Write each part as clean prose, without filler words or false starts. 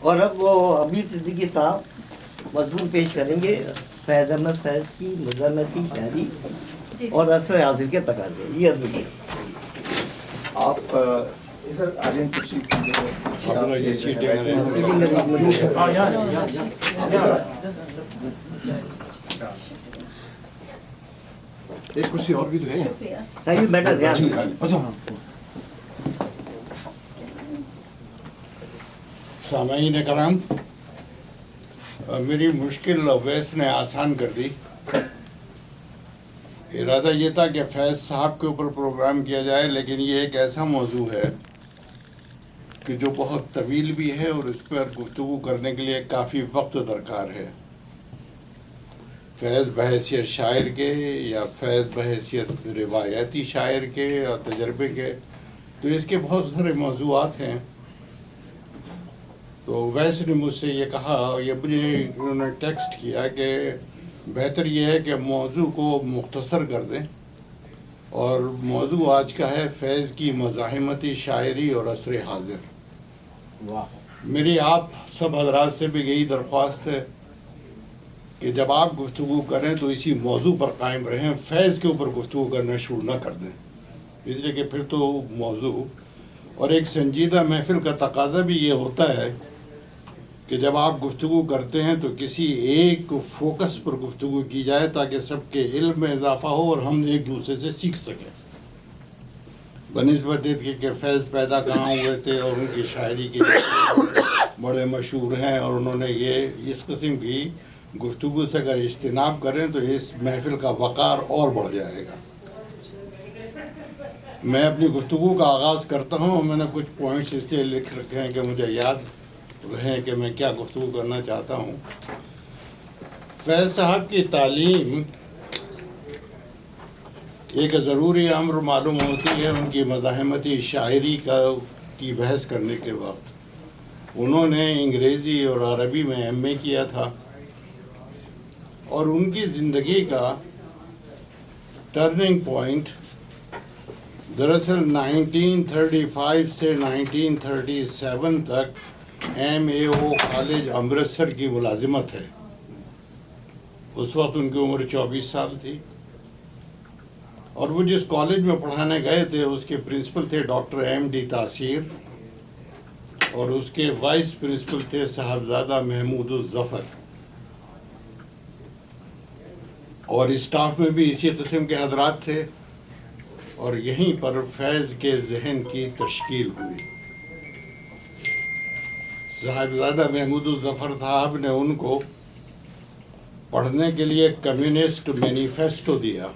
اور اب وہ حمید صدیقی صاحب مضمون پیش کریں گے فیض احمد فیض کی مذمتی شاعری اور عصر حاضر کے تقاضے. یہ عرض ہے آپ ادھر آ جائیں کرسی ایک کرسی اور بھی تو ہے. Thank you better. سامعین کرام، میری مشکل اویس نے آسان کر دی. ارادہ یہ تھا کہ فیض صاحب کے اوپر پروگرام کیا جائے، لیکن یہ ایک ایسا موضوع ہے کہ جو بہت طویل بھی ہے اور اس پر گفتگو کرنے کے لیے کافی وقت درکار ہے. فیض بحیثیت شاعر کے یا فیض بحیثیت روایتی شاعر کے اور تجربے کے، تو اس کے بہت سارے موضوعات ہیں. تو ویس نے مجھ سے یہ کہا، یہ مجھے انہوں نے ٹیکسٹ کیا کہ بہتر یہ ہے کہ موضوع کو مختصر کر دیں، اور موضوع آج کا ہے فیض کی مزاحمتی شاعری اور عصر حاضر. میری آپ سب حضرات سے بھی یہی درخواست ہے کہ جب آپ گفتگو کریں تو اسی موضوع پر قائم رہیں، فیض کے اوپر گفتگو کرنا شروع نہ کر دیں، اس لیے کہ پھر تو موضوع اور ایک سنجیدہ محفل کا تقاضا بھی یہ ہوتا ہے کہ جب آپ گفتگو کرتے ہیں تو کسی ایک فوکس پر گفتگو کی جائے تاکہ سب کے علم میں اضافہ ہو اور ہم ایک دوسرے سے سیکھ سکیں. بنسبت کہ فیض پیدا کہاں ہوئے تھے اور ان کی شاعری کے بڑے مشہور ہیں، اور انہوں نے یہ اس قسم کی گفتگو سے اگر اجتناب کریں تو اس محفل کا وقار اور بڑھ جائے گا. میں اپنی گفتگو کا آغاز کرتا ہوں. میں نے کچھ پوائنٹس اس لیے لکھ رکھے ہیں کہ مجھے یاد رہیں کہ میں کیا گفتگو کرنا چاہتا ہوں. فیض صاحب کی تعلیم ایک ضروری امر معلوم ہوتی ہے ان کی مزاحمتی شاعری کی بحث کرنے کے وقت. انہوں نے انگریزی اور عربی میں ایم اے کیا تھا، اور ان کی زندگی کا ٹرننگ پوائنٹ دراصل 1935 سے 1937 تک ایم اے او کالج امرتسر کی ملازمت ہے. اس وقت ان کی عمر 24 سال تھی، اور وہ جس کالج میں پڑھانے گئے تھے اس کے پرنسپل تھے ڈاکٹر ایم ڈی تاثیر، اور اس کے وائس پرنسپل تھے صاحبزادہ محمود الظفر. اور اسٹاف میں بھی اسی قسم کے حضرات تھے، اور یہیں پر فیض کے ذہن کی تشکیل ہوئی. صاحبزادہ محمود الظفر صاحب نے ان کو پڑھنے کے لیے کمیونسٹ مینیفیسٹو دیا،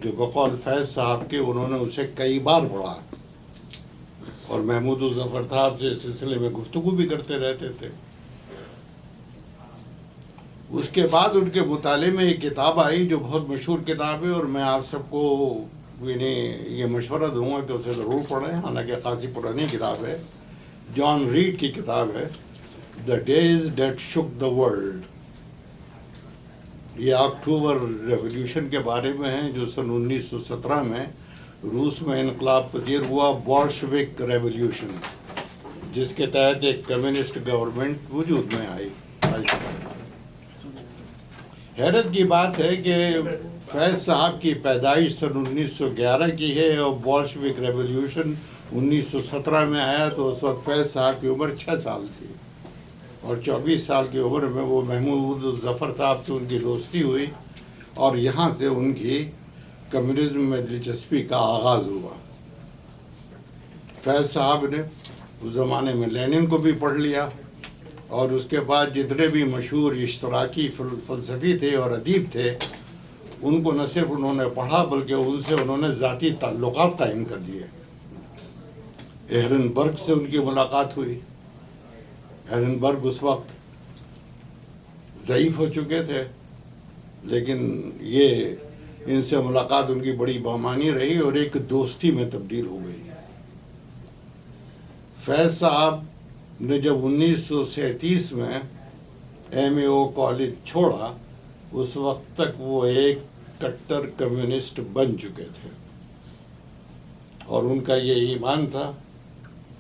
جو بقول فیض صاحب کے انہوں نے اسے کئی بار پڑھا، اور محمود الظفر صاحب سے اس سلسلے میں گفتگو بھی کرتے رہتے تھے. اس کے بعد ان کے مطالعے میں ایک کتاب آئی جو بہت مشہور کتاب ہے، اور میں آپ سب کو یہ مشورہ دوں گا کہ اسے ضرور پڑھیں، حالانکہ خاصی پرانی کتاب ہے. جان ریڈ کی کتاب ہے دا ڈیز دیٹ شک دا ورلڈ. یہ اکتوبر ریولیوشن کے بارے میں ہے جو سن 1917 میں روس میں انقلاب پذیر ہوا، بولشوک ریولیوشن، جس کے تحت ایک کمیونسٹ گورنمنٹ وجود میں آئی. حیرت کی بات ہے کہ فیض صاحب کی پیدائش سن 1911 کی ہے، اور بولشوک ریولیوشن 1917 میں آیا، تو اس وقت فیض صاحب کی عمر 6 سال تھی، اور 24 سال کی عمر میں وہ محمود الظفر صاحب سے ان کی دوستی ہوئی، اور یہاں سے ان کی کمیونزم میں دلچسپی کا آغاز ہوا. فیض صاحب نے اس زمانے میں لینن کو بھی پڑھ لیا، اور اس کے بعد جتنے بھی مشہور اشتراکی فلسفی تھے اور ادیب تھے ان کو نہ صرف انہوں نے پڑھا بلکہ ان سے انہوں نے ذاتی تعلقات قائم کر لیے. ایرنبرگ سے ان کی ملاقات ہوئی. ایرنبرگ اس وقت ضعیف ہو چکے تھے، لیکن یہ ان سے ملاقات ان کی بڑی بامانی رہی اور ایک دوستی میں تبدیل ہو گئی. فیض صاحب نے جب 1937 میں ایم اے او کالج چھوڑا، اس وقت تک وہ ایک کٹر کمیونسٹ بن چکے تھے، اور ان کا یہ ایمان تھا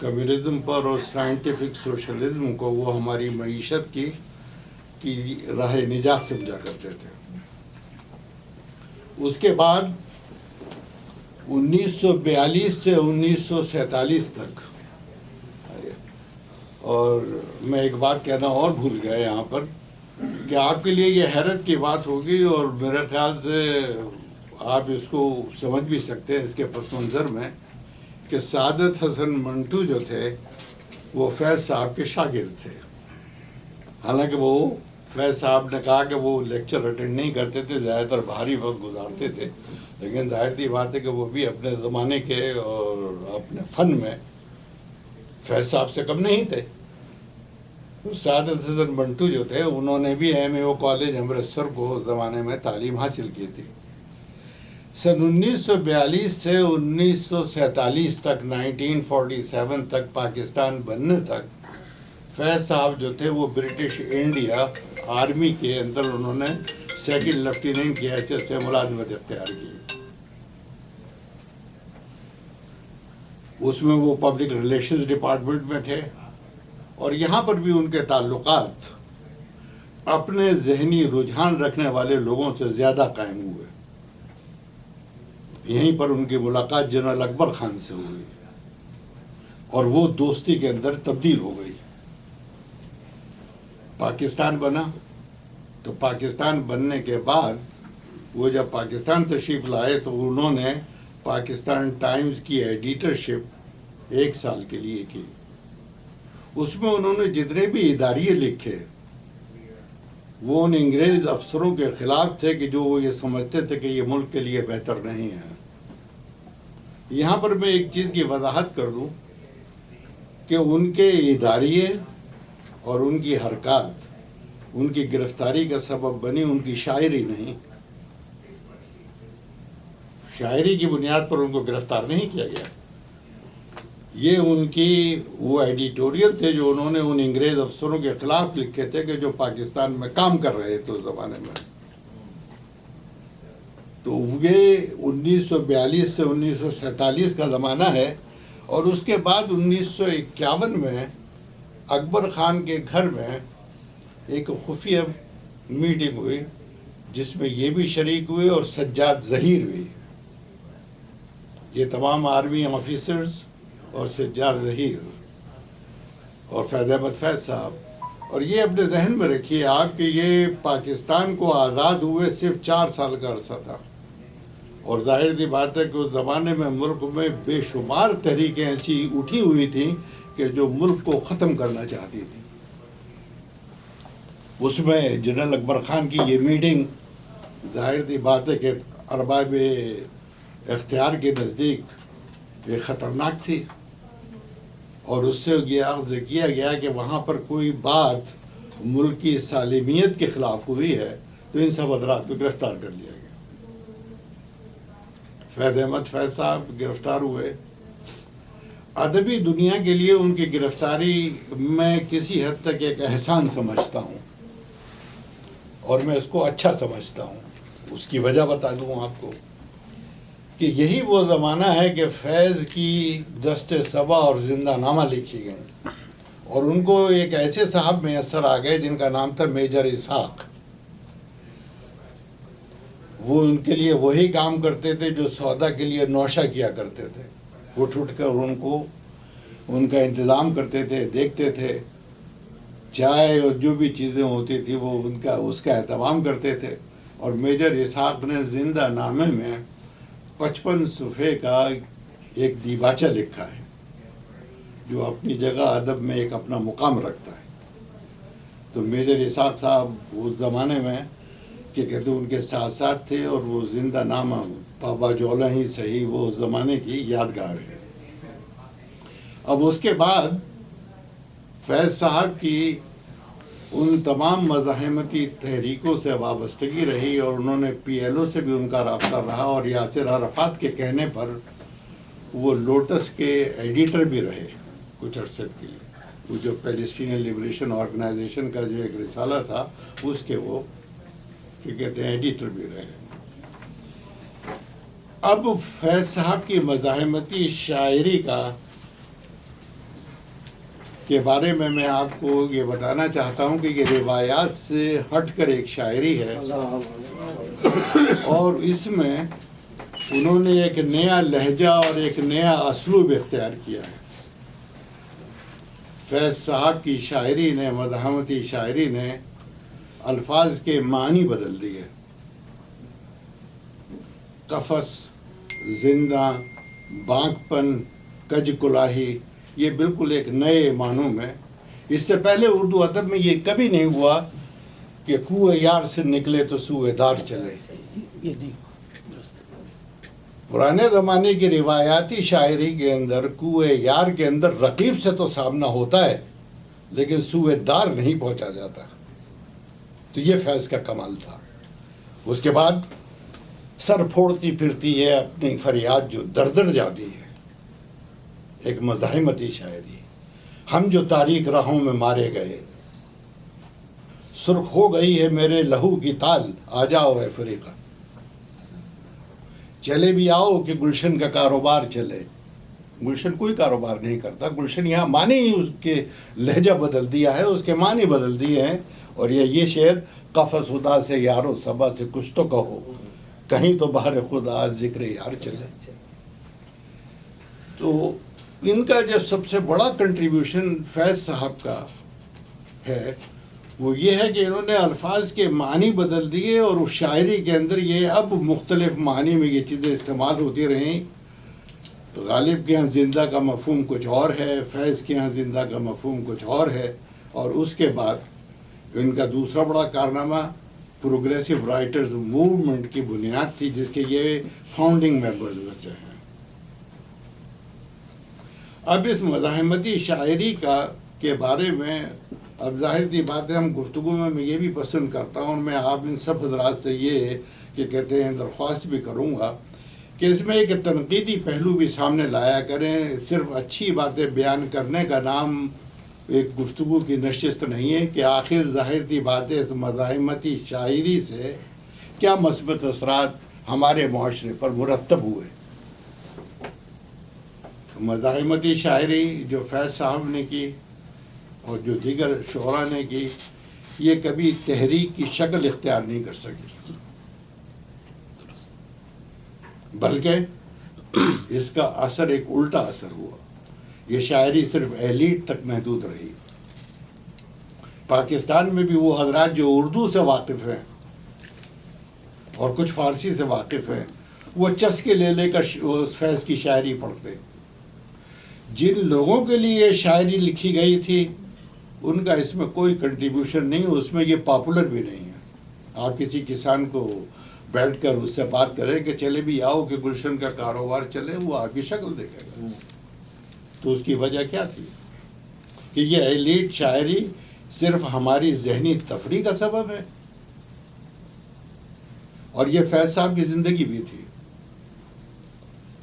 کمیونزم پر اور سائنٹیفک سوشلزم کو وہ ہماری معیشت کی راہ نجات سمجھا کرتے تھے. اس کے بعد 1942 سے 1947 تک، اور میں ایک بات کہنا اور بھول گیا یہاں پر کہ آپ کے لیے یہ حیرت کی بات ہوگی، اور میرے خیال سے آپ اس کو سمجھ بھی سکتے ہیں اس کے پس منظر میں، کہ سعادت حسن منٹو جو تھے وہ فیض صاحب کے شاگرد تھے. حالانکہ وہ فیض صاحب نے کہا کہ وہ لیکچر اٹینڈ نہیں کرتے تھے، زیادہ تر باہری وقت گزارتے تھے، لیکن ظاہر سی بات ہے کہ وہ بھی اپنے زمانے کے اور اپنے فن میں فیض صاحب سے کم نہیں تھے. سعادت حسن منٹو جو تھے انہوں نے بھی MAO کالج امرتسر کو اس زمانے میں تعلیم حاصل کی تھی. سن 1942 سے 1947 تک، 1947 تک پاکستان بننے تک، فیض صاحب جو تھے وہ برٹش انڈیا آرمی کے اندر انہوں نے سیکنڈ لیفٹیننٹ کی حیثیت سے ملازمت اختیار کی. اس میں وہ پبلک ریلیشنز ڈپارٹمنٹ میں تھے، اور یہاں پر بھی ان کے تعلقات اپنے ذہنی رجحان رکھنے والے لوگوں سے زیادہ قائم ہوئے. یہیں پر ان کی ملاقات جنرل اکبر خان سے ہوئی اور وہ دوستی کے اندر تبدیل ہو گئی. پاکستان بنا تو پاکستان بننے کے بعد وہ جب پاکستان تشریف لائے تو انہوں نے پاکستان ٹائمز کی ایڈیٹرشپ 1 سال کے لیے کی. اس میں انہوں نے جتنے بھی اداریے لکھے وہ ان انگریز افسروں کے خلاف تھے کہ جو وہ یہ سمجھتے تھے کہ یہ ملک کے لیے بہتر نہیں ہے. یہاں پر میں ایک چیز کی وضاحت کر دوں کہ ان کے اداریے اور ان کی حرکات ان کی گرفتاری کا سبب بنی، ان کی شاعری نہیں. شاعری کی بنیاد پر ان کو گرفتار نہیں کیا گیا. یہ ان کی وہ ایڈیٹوریل تھے جو انہوں نے ان انگریز افسروں کے خلاف لکھے تھے کہ جو پاکستان میں کام کر رہے تھے اس زمانے میں. تو یہ 1942 سے 1947 کا زمانہ ہے، اور اس کے بعد 1951 میں اکبر خان کے گھر میں ایک خفیہ میٹنگ ہوئی جس میں یہ بھی شریک ہوئے اور سجاد ظہیر بھی. یہ تمام آرمی آفیسرز اور سجاد ظہیر اور فیض احمد فیض صاحب. اور یہ اپنے ذہن میں رکھیے آپ کہ یہ پاکستان کو آزاد ہوئے صرف 4 سال کا عرصہ تھا، اور ظاہر سی بات ہے کہ اس زمانے میں ملک میں بے شمار تحریکیں ایسی اٹھی ہوئی تھیں کہ جو ملک کو ختم کرنا چاہتی تھی. اس میں جنرل اکبر خان کی یہ میٹنگ ظاہر سی بات ہے کہ ارباب اختیار کے نزدیک یہ خطرناک تھی، اور اس سے یہ اخذ کیا گیا کہ وہاں پر کوئی بات ملک کی سالمیت کے خلاف ہوئی ہے تو ان سب حضرات کو گرفتار کر لیا گیا. فیض احمد فیض صاحب گرفتار ہوئے. ادبی دنیا کے لیے ان کی گرفتاری میں کسی حد تک ایک احسان سمجھتا ہوں، اور میں اس کو اچھا سمجھتا ہوں. اس کی وجہ بتا دوں آپ کو کہ یہی وہ زمانہ ہے کہ فیض کی دست صبا اور زندہ نامہ لکھی گئیں، اور ان کو ایک ایسے صاحب میسر آ گئے جن کا نام تھا میجر اسحاق. وہ ان کے لیے وہی کام کرتے تھے جو سودا کے لیے نوشہ کیا کرتے تھے. اٹھ کر ان کو ان کا انتظام کرتے تھے، دیکھتے تھے، چائے اور جو بھی چیزیں ہوتی تھی وہ ان کا اس کا اہتمام کرتے تھے. اور میجر اسحاق نے زندہ نامے میں 55 صفحے کا ایک دیباچہ لکھا ہے جو اپنی جگہ ادب میں ایک اپنا مقام رکھتا ہے. تو میجر اسحاق صاحب اس زمانے میں کہ کہتے ان کے ساتھ ساتھ تھے، اور وہ زندہ نامہ بابا جولا ہی صحیح وہ اس زمانے کی یادگار ہے. اب اس کے بعد فیض صاحب کی ان تمام مزاحمتی تحریکوں سے وابستگی رہی، اور انہوں نے PLO سے بھی ان کا رابطہ رہا، اور یاسر عرفات کے کہنے پر وہ لوٹس کے ایڈیٹر بھی رہے کچھ عرصے کے لیے. وہ جو پیلسٹینین لبریشن آرگنائزیشن کا جو ایک رسالہ تھا اس کے وہ کہ کہتے ہیں ایڈیٹر بھی رہے. اب فیض صاحب کی مزاحمتی شاعری کا کے بارے میں آپ کو یہ بتانا چاہتا ہوں کہ یہ روایات سے ہٹ کر ایک شاعری ہے، اور اس میں انہوں نے ایک نیا لہجہ اور ایک نیا اسلوب اختیار کیا ہے۔ فیض صاحب کی شاعری نے، مزاحمتی شاعری نے الفاظ کے معنی بدل دیے۔ قفس، زندہ، بانک پن، کج کلاہی، یہ بالکل ایک نئے معنوں میں۔ اس سے پہلے اردو ادب میں یہ کبھی نہیں ہوا کہ کوہ یار سے نکلے تو سوئے دار چلے۔ یہ نہیں پرانے زمانے کی روایاتی شاعری کے اندر کوہ یار کے اندر رقیب سے تو سامنا ہوتا ہے، لیکن سوئے دار نہیں پہنچا جاتا۔ تو یہ فیض کا کمال تھا۔ اس کے بعد سر پھوڑتی پھرتی ہے اپنی فریاد جو در در جاتی ہے، ایک مزاحمتی شاعری۔ ہم جو تاریک راہوں میں مارے گئے، سرخ ہو گئی ہے میرے لہو کی تال، آ جاؤ اے فریقہ، چلے بھی آؤ کہ گلشن کا کاروبار چلے۔ گلشن کوئی کاروبار نہیں کرتا، گلشن یہاں معنی ہی اس کے لہجہ بدل دیا ہے، اس کے معنی بدل دیے ہیں۔ اور یہ شعر، قفس خدا سے یارو صبا سے کچھ تو کہو، کہیں تو بہر خدا ذکر یار چلے۔ تو ان کا جو سب سے بڑا کنٹریبیوشن فیض صاحب کا ہے وہ یہ ہے کہ انہوں نے الفاظ کے معنی بدل دیے، اور اس شاعری کے اندر یہ اب مختلف معنی میں یہ چیزیں استعمال ہوتی رہیں۔ غالب کے ہاں زندہ کا مفہوم کچھ اور ہے، فیض کے ہاں زندہ کا مفہوم کچھ اور ہے۔ اور اس کے بعد ان کا دوسرا بڑا کارنامہ پروگریسو رائٹرز موومنٹ کی بنیاد تھی، جس کے یہ فاؤنڈنگ ممبرز میں سے ہیں۔ اب اس مزاحمتی شاعری کے بارے میں اب ظاہر سی بات ہے، ہم گفتگو میں یہ بھی پسند کرتا ہوں، اور میں آپ ان سب حضرات سے یہ کہ کہتے ہیں درخواست بھی کروں گا کہ اس میں ایک تنقیدی پہلو بھی سامنے لایا کریں۔ صرف اچھی باتیں بیان کرنے کا نام ایک گفتگو کی نشست نہیں ہے کہ آخر ظاہر سی بات ہے اس مزاحمتی شاعری سے کیا مثبت اثرات ہمارے معاشرے پر مرتب ہوئے۔ مزاحمتی شاعری جو فیض صاحب نے کی اور جو دیگر شعراء نے کی، یہ کبھی تحریک کی شکل اختیار نہیں کر سکی، بلکہ اس کا اثر ایک الٹا اثر ہوا۔ یہ شاعری صرف ایلیٹ تک محدود رہی۔ پاکستان میں بھی وہ حضرات جو اردو سے واقف ہیں اور کچھ فارسی سے واقف ہیں، وہ چسکے لے کر فیض کی شاعری پڑھتے۔ جن لوگوں کے لیے یہ شاعری لکھی گئی تھی ان کا اس میں کوئی کنٹریبیوشن نہیں، اس میں یہ پاپولر بھی نہیں ہے۔ آپ کسی کسان کو بیٹھ کر اس سے بات کریں کہ چلے بھی آؤ کہ گلشن کا کاروبار چلے، وہ آپ کی شکل دیکھے گا۔ تو اس کی وجہ کیا تھی کہ یہ ایلیٹ شاعری صرف ہماری ذہنی تفریح کا سبب ہے، اور یہ فیض صاحب کی زندگی بھی تھی۔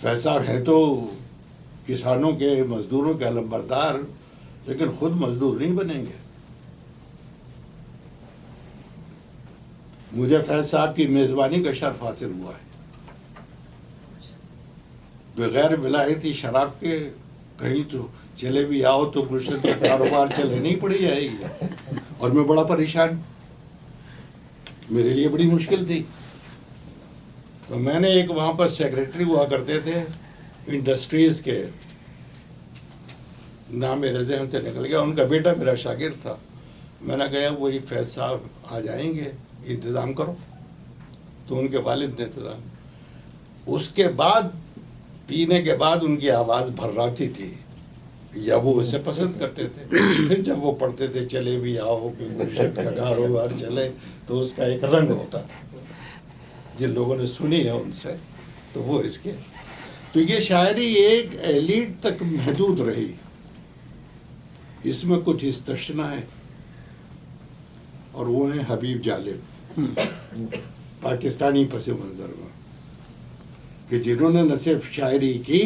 فیض صاحب ہیں تو کسانوں کے، مزدوروں کے علمبردار، لیکن خود مزدور نہیں بنیں گے۔ مجھے فیض صاحب کی میزبانی کا شرف حاصل ہوا ہے۔ بغیر ولایتی شراب کے کہیں تو چلے بھی آؤ تو گلشن کا کاروبار چلے نہیں پڑی جائے گی، اور میں بڑا پریشان، میرے لیے بڑی مشکل تھی۔ تو میں نے ایک وہاں پر سیکریٹری ہوا کرتے تھے انڈسٹریز کے، نام میرے ذہن سے نکل گیا، ان کا بیٹا میرا شاگرد تھا۔ میں نے کہا وہی فیض صاحب آ جائیں گے، انتظام کرو۔ تو ان کے والد نے انتظام۔ اس کے بعد پینے کے بعد ان کی آواز بھراتی تھی، یا وہ اسے پسند کرتے تھے۔ پھر جب وہ پڑھتے تھے چلے بھی آؤ کہ گلشن کا کاروبار چلے، تو اس کا ایک رنگ ہوتا ہے، جن لوگوں نے سنی ہے ان سے، تو وہ اس کے۔ تو یہ شاعری ایک ایلیٹ تک محدود رہی۔ اس میں کچھ استثنا ہے، اور وہ ہیں حبیب جالب، پاکستانی پس منظر میں، کہ جنہوں نے نہ صرف شاعری کی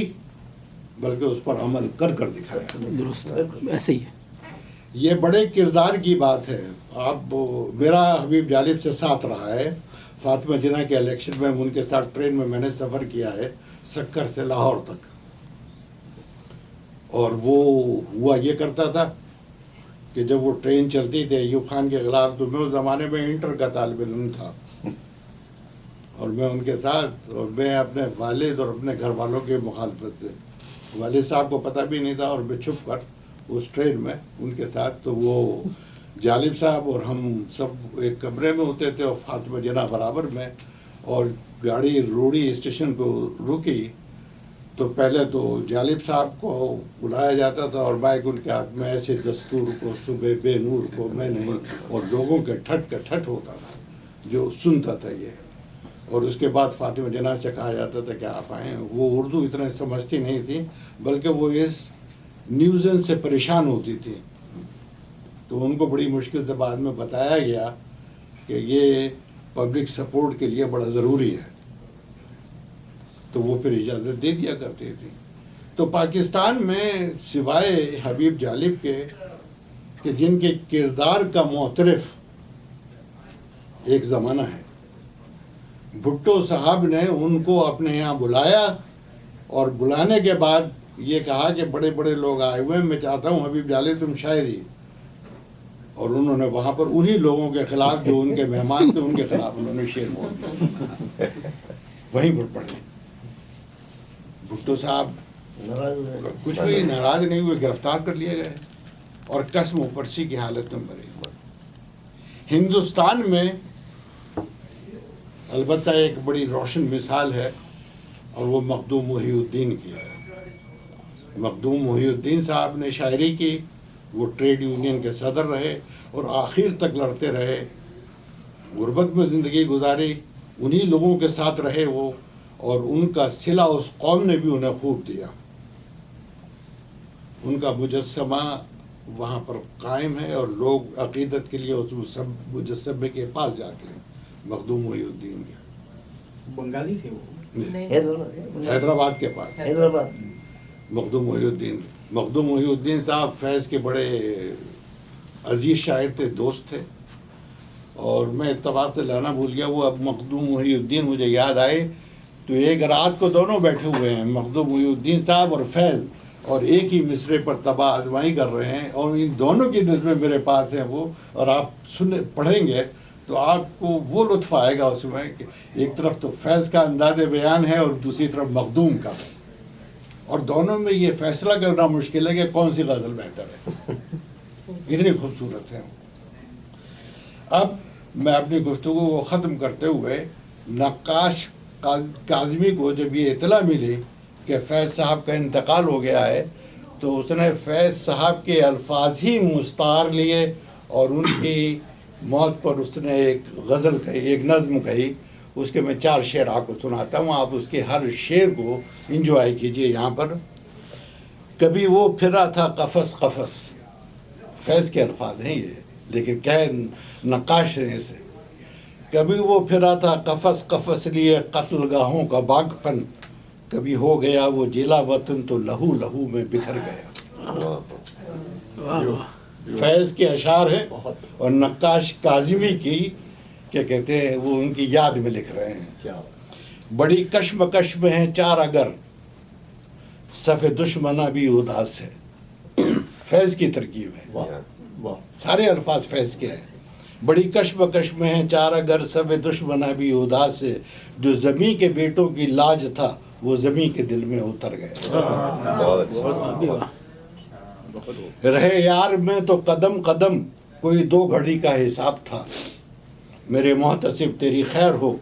بلکہ اس پر عمل کر دکھایا۔ درست ایسے ہی ہے۔ یہ بڑے کردار کی بات ہے۔ آپ، میرا حبیب جالب سے ساتھ رہا ہے، فاطمہ جناح کے الیکشن میں ان کے ساتھ ٹرین میں نے سفر کیا ہے، سکر سے لاہور تک۔ اور وہ ہوا یہ کرتا تھا کہ جب وہ ٹرین چلتی تھی ایوب خان کے خلاف تو میں اس زمانے میں انٹر کا طالب علم تھا، اور میں ان کے ساتھ، اور میں اپنے والد اور اپنے گھر والوں کے مخالفت سے، والد صاحب کو پتہ بھی نہیں تھا، اور میں چھپ کر اس ٹرین میں ان کے ساتھ، تو وہ جالب صاحب اور ہم سب ایک کمرے میں ہوتے تھے، اور فاطمہ جناح برابر میں، اور گاڑی روڑی اسٹیشن پہ رکی تو پہلے تو جالب صاحب کو بلایا جاتا تھا اور مائک ان کے ہاتھ میں، ایسے دستور کو صبح بے نور کو میں نہیں، اور لوگوں کے ٹھٹ کا ٹھٹ ہوتا تھا جو سنتا تھا یہ، اور اس کے بعد فاطمہ جناح سے کہا جاتا تھا کہ آپ آئیں، وہ اردو اتنے سمجھتی نہیں تھی، بلکہ وہ اس نیوزن سے پریشان ہوتی تھی، تو ان کو بڑی مشکل سے بعد میں بتایا گیا کہ یہ پبلک سپورٹ کے لیے بڑا ضروری ہے، تو وہ پھر اجازت دے دیا کرتی تھی۔ تو پاکستان میں سوائے حبیب جالب کے کہ جن کے کردار کا معترف ایک زمانہ ہے، بھٹو صاحب نے ان کو اپنے یہاں بلایا، اور بلانے کے بعد یہ کہا کہ بڑے بڑے لوگ آئے ہوئے ہیں، میں چاہتا ہوں حبیب جالب تم شاعری، اور انہوں نے وہاں پر انہی لوگوں کے خلاف جو ان کے مہمان تھے ان کے خلاف انہوں نے شعر بول وہیں پر پڑھے۔ بھٹو صاحب کچھ بھی ناراض نہیں ہوئے، گرفتار کر لیے گئے، اور قسم و پرسی کی حالت میں مرے۔ ہندوستان میں البتہ ایک بڑی روشن مثال ہے، اور وہ مخدوم محی الدین کی ہے۔ مخدوم محی الدین صاحب نے شاعری کی، وہ ٹریڈ یونین کے صدر رہے اور آخر تک لڑتے رہے، غربت میں زندگی گزاری، انہی لوگوں کے ساتھ رہے وہ، اور ان کا صلہ اس قوم نے بھی انہیں خوب دیا۔ ان کا مجسمہ وہاں پر قائم ہے، اور لوگ عقیدت کے لیے اس مجسمے کے پاس جاتے ہیں، مخدوم محی الدین کے۔ بنگالی تھے وہ؟ حیدرآباد کے پاس حیدرآباد مخدوم محی الدین۔ مخدوم محی الدین صاحب فیض کے بڑے عزیز شاعر تھے، دوست تھے، اور میں اتفاق سے لانا بھول گیا، وہ اب مخدوم محی الدین مجھے یاد آئے تو ایک رات کو دونوں بیٹھے ہوئے ہیں، مخدوم محی الدین صاحب اور فیض، اور ایک ہی مصرے پر طبع آزمائی کر رہے ہیں، اور ان دونوں کی نظمیں میرے پاس ہیں وہ، اور آپ پڑھیں گے تو آپ کو وہ لطف آئے گا اس میں کہ ایک طرف تو فیض کا انداز بیان ہے اور دوسری طرف مخدوم کا، اور دونوں میں یہ فیصلہ کرنا مشکل ہے کہ کون سی غزل بہتر ہے، اتنی خوبصورت ہے۔ اب میں اپنی گفتگو کو ختم کرتے ہوئے، نقاش کاظمی کو جب یہ اطلاع ملی کہ فیض صاحب کا انتقال ہو گیا ہے تو اس نے فیض صاحب کے الفاظ ہی مستعار لیے، اور ان کی موت پر اس نے ایک غزل کہی، ایک نظم کہی، اس کے میں 4 شعر آپ کو سناتا ہوں، آپ اس کے ہر شعر کو انجوائے کیجئے یہاں پر۔ کبھی وہ پھرا تھا قفس قفس، فیض کے الفاظ ہیں یہ، لیکن کہہ نقاش ہیں اسے۔ کبھی وہ پھرا تھا قفس قفس لیے قتل گاہوں کا باغ پن، کبھی ہو گیا وہ جیلا وطن تو لہو لہو میں بکھر گیا۔ فیض کے اشعار ہیں، اور نقاش کاظمی کی کیا کہتے ہیں وہ ان کی یاد میں لکھ رہے ہیں۔ بڑی کشمکش میں ہیں 4 اگر، صف دشمنہ بھی اداس ہے، فیض کی ترکیب ہے، سارے الفاظ فیض کے ہیں۔ بڑی کشمکش میں ہیں 4 اگر، صف دشمنہ بھی اداس ہے، جو زمیں کے بیٹوں کی لاج تھا وہ زمیں کے دل میں اتر گیا۔ رہے یار میں تو قدم قدم، کوئی 2 گھڑی کا حساب تھا، میرے محتسب تیری خیر ہو،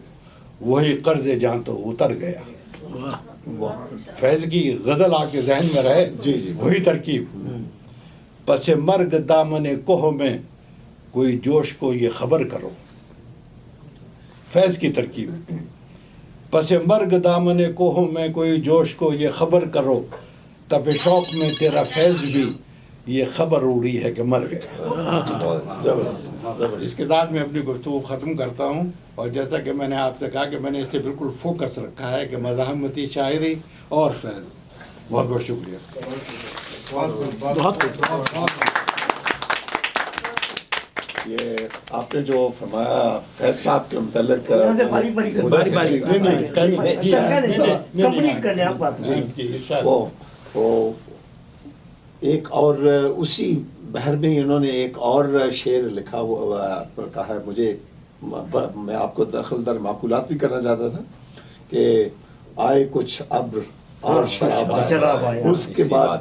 وہی قرض جان تو اتر گیا۔ فیض کی غزل آپ کے ذہن میں رہے، وہی ترکیب۔ پس مرگ دامن کوہ میں کوئی جوش کو یہ خبر کرو، فیض کی ترکیب۔ پس مرگ دامن کوہ میں کوئی جوش کو یہ خبر کرو، تب شوق میں تیرا فیض بھی یہ خبر اڑی ہے کہ مر گیا۔ اس کے ساتھ میں اپنی گفتگو ختم کرتا ہوں، اور جیسا کہ میں نے آپ سے کہا کہ میں نے اس سے بالکل فوکس رکھا ہے کہ مزاحمتی شاعری اور فیض۔ بہت بہت شکریہ۔ یہ آپ نے جو فرمایا فیض صاحب کے متعلق، وہ ایک اور اسی بہر میں انہوں نے ایک اور شعر لکھا ہوا کہا ہے مجھے، میں آپ کو دخل در معقولات بھی کرنا چاہتا تھا کہ آئے کچھ ابر اور شراب آئے، اس کے بعد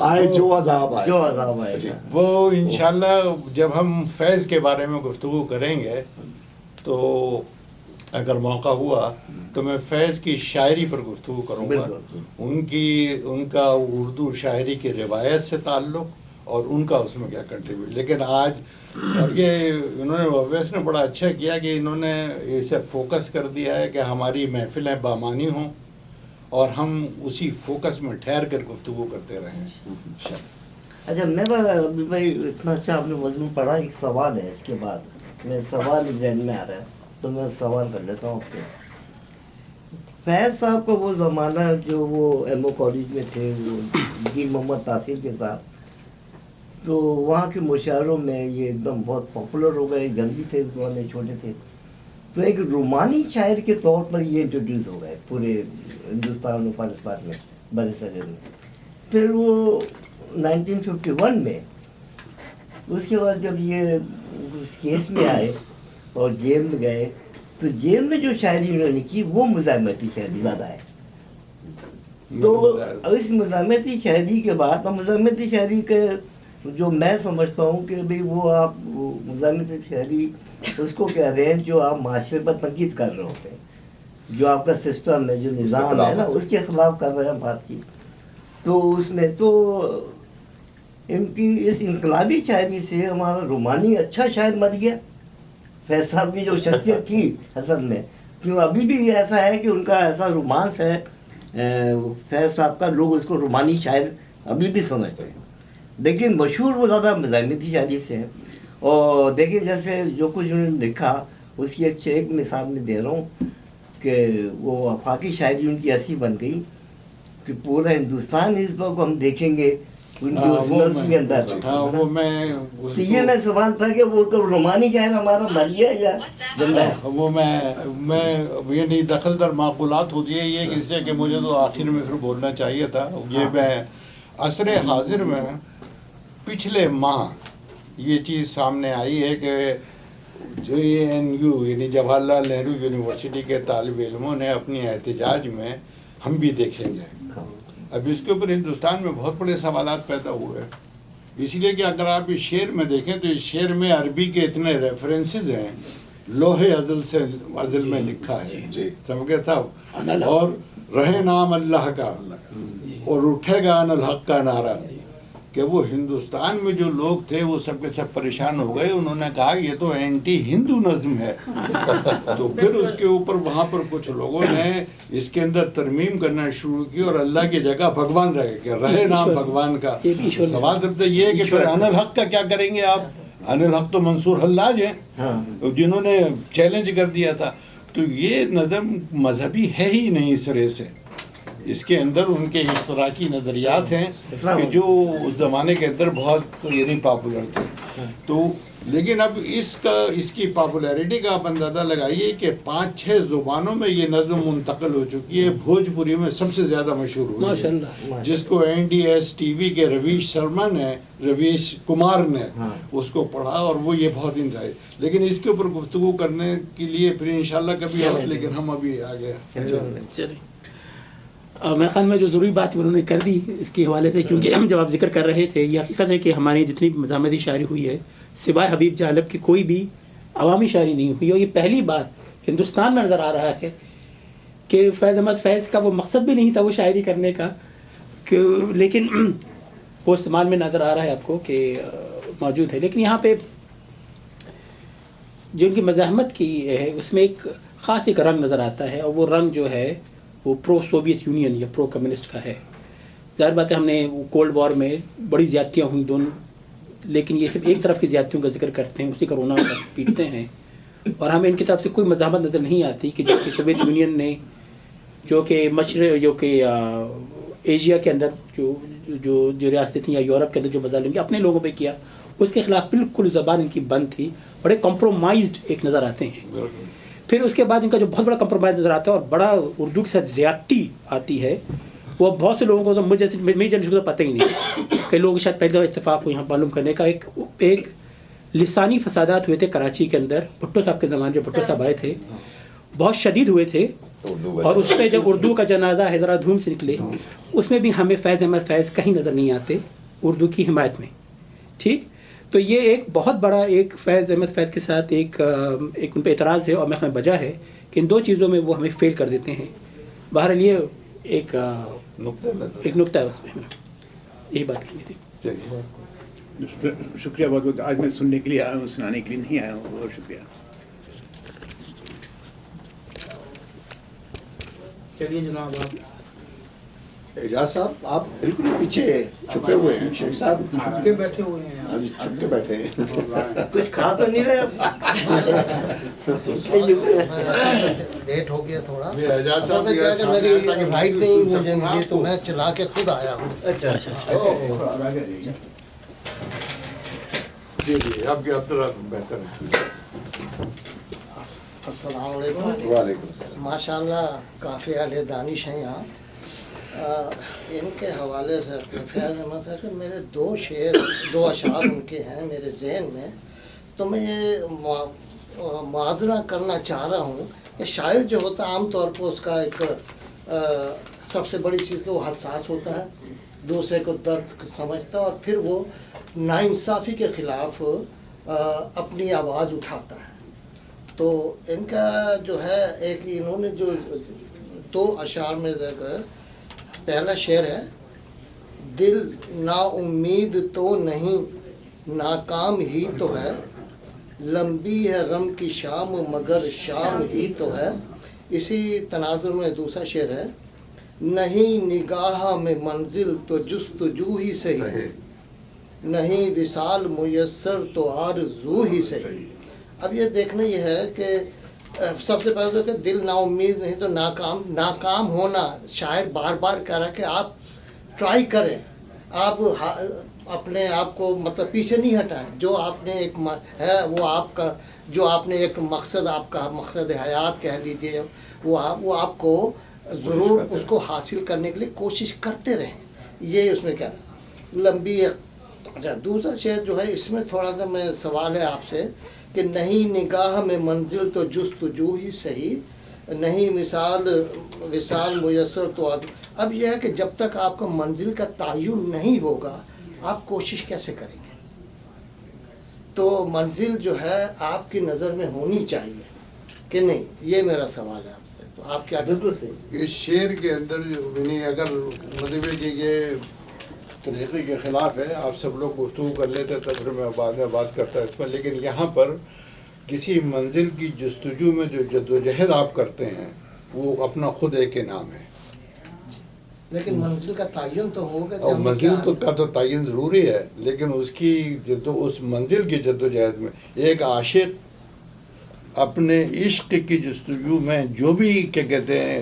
آئے جو عذاب آئے، جو عذاب آئے جی۔ وہ انشاءاللہ جب ہم فیض کے بارے میں گفتگو کریں گے تو اگر موقع ہوا تو میں فیض کی شاعری پر گفتگو کروں گا، ان کا اردو شاعری کی روایت سے تعلق اور ان کا اس میں کیا کنٹریبیوٹ۔ لیکن آج اور یہ انہوں نے اویس نے بڑا اچھا کیا کہ انہوں نے اسے فوکس کر دیا ہے کہ ہماری محفلیں بامانی ہوں اور ہم اسی فوکس میں ٹھہر کر گفتگو کرتے رہیں۔ اچھا میں بھائی اتنا اچھا آپ نے مضمون پڑھا، ایک سوال ہے اس کے بعد، میں سوال ذہن میں آ رہا ہے تو میں سوال کر لیتا ہوں آپ سے۔ فیض صاحب کا وہ زمانہ جو وہ ایم او کالج میں تھے، وہ دین محمد تاثیر کے ساتھ، تو وہاں کے مشاعروں میں یہ ایک دم بہت پاپولر ہو گئے، جنگی تھے اس زمانے، چھوٹے تھے، تو ایک رومانی شاعر کے طور پر یہ انٹروڈیوس ہو گئے پورے ہندوستان و پاکستان میں، بر صغیر میں۔ پھر وہ 1951 میں اس کے بعد جب یہ اس کیس میں آئے اور جیل میں گئے تو جیل میں جو شاعری انہوں نے کی وہ مزاحمتی شاعری زیادہ ہے۔ تو اس مزاحمتی شاعری کے بعد، مزاحمتی شاعری کے جو میں سمجھتا ہوں کہ بھئی وہ آپ مزاحمتی شاعری اس کو کہہ رہے ہیں جو آپ معاشرے پر تنقید کر رہے ہوتے ہیں، جو آپ کا سسٹم ہے، جو نظام ہے نا، اس کے خلاف کر رہے ہیں بات چیت۔ تو اس میں تو ان کی اس انقلابی شاعری سے ہمارا رومانی اچھا شاعر مر گیا۔ فیض صاحب کی جو شخصیت تھی اصل میں، کیوں ابھی بھی ایسا ہے کہ ان کا ایسا رومانس ہے فیض صاحب کا، لوگ اس کو رومانی شاعر ابھی بھی سمجھتے ہیں، لیکن مشہور وہ زیادہ مزاحمتی شاعری سے ہے۔ اور دیکھیے جیسے جو کچھ انہوں نے لکھا اس کی ایک مثال میں دے رہا ہوں کہ وہ آفاقی شاعری ان کی ایسی بن گئی کہ پورا ہندوستان اس وقت ہم دیکھیں گے ان کی اس نظم کے اندر۔ تو یہ میں سوال تھا کہ وہ رومانی شاعر ہمارا مر گیا یا زندہ ہے؟ وہ میں یہ نہیں دخل در معقولات ہوتی ہے یہ اس لیے کہ مجھے تو آخر میں پھر بولنا چاہیے تھا۔ یہ میں عصر حاضر میں پچھلے ماہ یہ چیز سامنے آئی ہے کہ جو JNU یعنی جواہر لال نہرو یونیورسٹی کے طالب علموں نے اپنی احتجاج میں ہم بھی دیکھیں گے، اب اس کے اوپر ہندوستان میں بہت بڑے سوالات پیدا ہوئے، اس لیے کہ اگر آپ اس شعر میں دیکھیں تو اس شعر میں عربی کے اتنے ریفرنسز ہیں، لوح ازل سے ازل میں لکھا ہے، سمجھ گئے تھا، اور رہے نام اللہ کا اور اٹھے گا ان الحق کا نعرہ، کہ وہ ہندوستان میں جو لوگ تھے وہ سب کے سب پریشان ہو گئے، انہوں نے کہا یہ تو اینٹی ہندو نظم ہے۔ تو پھر اس کے اوپر وہاں پر کچھ لوگوں نے اس کے اندر ترمیم کرنا شروع کی اور اللہ کی جگہ بھگوان رہے کہ رہے نام بھگوان کا۔ سوال تب تو یہ ہے کہ پھر ان الحق کا کیا کریں گے آپ؟ ان الحق تو منصور حلاج ہیں جنہوں نے چیلنج کر دیا تھا۔ تو یہ نظم مذہبی ہے ہی نہیں سرے سے، اس کے اندر ان کے اشتراکی نظریات ہیں کہ جو اس زمانے کے اندر بہت یعنی پاپولر تھے۔ تو لیکن اب اس کی پاپولیرٹی کا آپ اندازہ لگائیے کہ 5-6 زبانوں میں یہ نظم منتقل ہو چکی ہے، بھوجپوری میں سب سے زیادہ مشہور ہوئی ہے، جس کو NDS TV کے رویش کمار نے اس کو پڑھا اور وہ یہ بہت انتہائی، لیکن اس کے اوپر گفتگو کرنے کے لیے پھر انشاءاللہ کبھی آئے، لیکن ہم ابھی آگے چلیں۔ میرے خیال میں جو ضروری بات انہوں نے کر دی اس کے حوالے سے، کیونکہ ہم جب آپ ذکر کر رہے تھے، یہ حقیقت ہے کہ ہماری جتنی بھی مزاحمتی شاعری ہوئی ہے سوائے حبیب جالب کی کوئی بھی عوامی شاعری نہیں ہوئی، اور یہ پہلی بات ہندوستان میں نظر آ رہا ہے کہ فیض احمد فیض کا وہ مقصد بھی نہیں تھا وہ شاعری کرنے کا، کہ لیکن وہ استعمال میں نظر آ رہا ہے آپ کو کہ موجود ہے۔ لیکن یہاں پہ جو ان کی مزاحمت کی ہے اس میں ایک خاص ایک رنگ نظر آتا ہے، اور وہ رنگ جو ہے وہ پرو سوویت یونین یا پرو کمیونسٹ کا ہے۔ ظاہر بات ہے ہم نے کولڈ وار میں بڑی زیادتیاں ہوئیں دونوں، لیکن یہ صرف ایک طرف کی زیادتیوں کا ذکر کرتے ہیں، اسی کا رونا پیٹتے ہیں، اور ہمیں ان کی طرف سے کوئی مزاحمت نظر نہیں آتی کہ جو کہ سوویت یونین نے جو کہ ایشیا کے اندر جو ریاستیں تھیں یا یورپ کے اندر جو مظالم کی اپنے لوگوں پہ کیا، اس کے خلاف بالکل زبان ان کی بند تھی، بڑے کمپرومائزڈ ایک نظر آتے ہیں۔ پھر اس کے بعد ان کا جو بہت بڑا کمپرومائز نظر آتا ہے اور بڑا اردو کے ساتھ زیادتی آتی ہے، وہ بہت سے لوگوں کو تو مجھ جیسے میری جنریشن کو تو پتہ ہی نہیں. کئی لوگوں شاید پہلے اتفاق ہو یہاں معلوم کرنے کا. ایک لسانی فسادات ہوئے تھے کراچی کے اندر بھٹو صاحب کے زمانے. جو بھٹو صاحب آئے تھے بہت شدید ہوئے تھے, اور اس پہ جب اردو کا جنازہ حیدرآباد دھوم سے نکلے, اس میں بھی ہمیں فیض احمد فیض کہیں نظر نہیں آتے اردو کی حمایت میں. ٹھیک, تو یہ ایک بہت بڑا ایک فیض احمد فیض کے ساتھ ایک ان پہ اعتراض ہے, اور میں بجا ہے کہ ان دو چیزوں میں وہ ہمیں فیل کر دیتے ہیں. بہرحال یہ ایک نقطہ ہے, اس میں یہی بات کرنی تھی. شکریہ بہت بہت. آج میں سننے کے لیے آیا ہوں, سنانے کے لیے نہیں آیا ہوں. بہت شکریہ. چلیے جناب آپ اعجاز صاحب آپ بالکل پیچھے چھپے ہوئے ہیں. شیخ صاحب چھپ کے بیٹھے ہوئے ہیں. ہاں جی, چھپ کے بیٹھے ہیں. کچھ کھا تو نہیں رہے لیٹ ہو گیا تھوڑا. اعجاز صاحب اصل میں کیا ہے کہ میری رائٹ نہیں مجھے ملی تو میں چلا کے خود آیا ہوں. اچھا اچھا جی جی آپ کے اب بہتر ہے. السلام علیکم. وعلیکم السلام. ماشاء اللہ کافی اہل دانش ہیں یہاں. ان کے حوالے سے فیض احمد صاحب کے میرے دو اشعار ان کے ہیں میرے ذہن میں. تو میں یہ معاذرہ کرنا چاہ رہا ہوں کہ شاعر جو ہوتا ہے عام طور پر اس کا ایک سب سے بڑی چیز کہ وہ حساس ہوتا ہے, دوسرے کو درد سمجھتا ہے, اور پھر وہ ناانصافی کے خلاف اپنی آواز اٹھاتا ہے. تو ان کا جو ہے ایک انہوں نے جو دو اشعار میں ذکر, پہلا شعر ہے دل نا امید تو نہیں ناکام ہی تو ہے, لمبی ہے غم کی شام مگر شام ہی تو ہے. اسی تناظر میں دوسرا شعر ہے نہیں نگاہ میں منزل تو جستجو ہی صحیح, نہیں وصال میسر تو آرزو ہی صحیح. اب یہ دیکھنا یہ ہے کہ سب سے پہلے تو کہ دل نا امید نہیں تو ناکام ہونا. شاعر بار بار کہہ رہا ہے کہ آپ ٹرائی کریں, آپ اپنے آپ کو مطلب پیچھے نہیں ہٹائیں. جو آپ نے ایک ہے وہ آپ کا جو آپ نے ایک مقصد آپ کا مقصد حیات کہہ لیجیے وہ آپ کو ضرور اس کو حاصل کرنے کے لیے کوشش کرتے رہیں. یہ اس میں کہہ رہا لمبی. اچھا دوسرا شعر جو ہے اس میں تھوڑا سا میں سوال ہے آپ سے کہ نہیں نگاہ میں منزل تو جستجو ہی صحیح, نہیں وصال میسر تو اب یہ ہے کہ جب تک آپ کا منزل کا تعین نہیں ہوگا آپ کوشش کیسے کریں گے. تو منزل جو ہے آپ کی نظر میں ہونی چاہیے کہ نہیں, یہ میرا سوال ہے آپ سے. تو آپ کیا بالکل صحیح. اس شعر کے اندر اگر مطلب کہ یہ طریقے کے خلاف ہے, آپ سب لوگ گفتگو کر لیتے تب میں بعد میں بات کرتا اس پر, لیکن یہاں پر کسی منزل کی جستجو میں جو جدوجہد آپ کرتے ہیں وہ اپنا خود ایک انعام ہے. لیکن منزل کا تعین تو ہوگا. اور منزل کا تو تعین ضروری ہے, لیکن اس کی اس منزل کی جدوجہد میں ایک عاشق اپنے عشق کی جستجو میں جو بھی کیا کہتے ہیں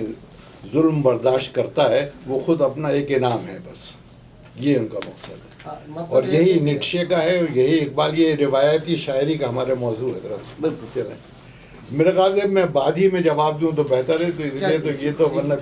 ظلم برداشت کرتا ہے وہ خود اپنا ایک انعام ہے. بس یہ ان کا مقصد ہے, اور یہی نیٹشے کا ہے, اور یہی اقبال, یہ روایتی شاعری کا ہمارے موضوع ہے. بالکل میرے خیال سے میں بعد ہی میں جواب دوں تو بہتر ہے, تو اس لیے تو یہ تو ورنہ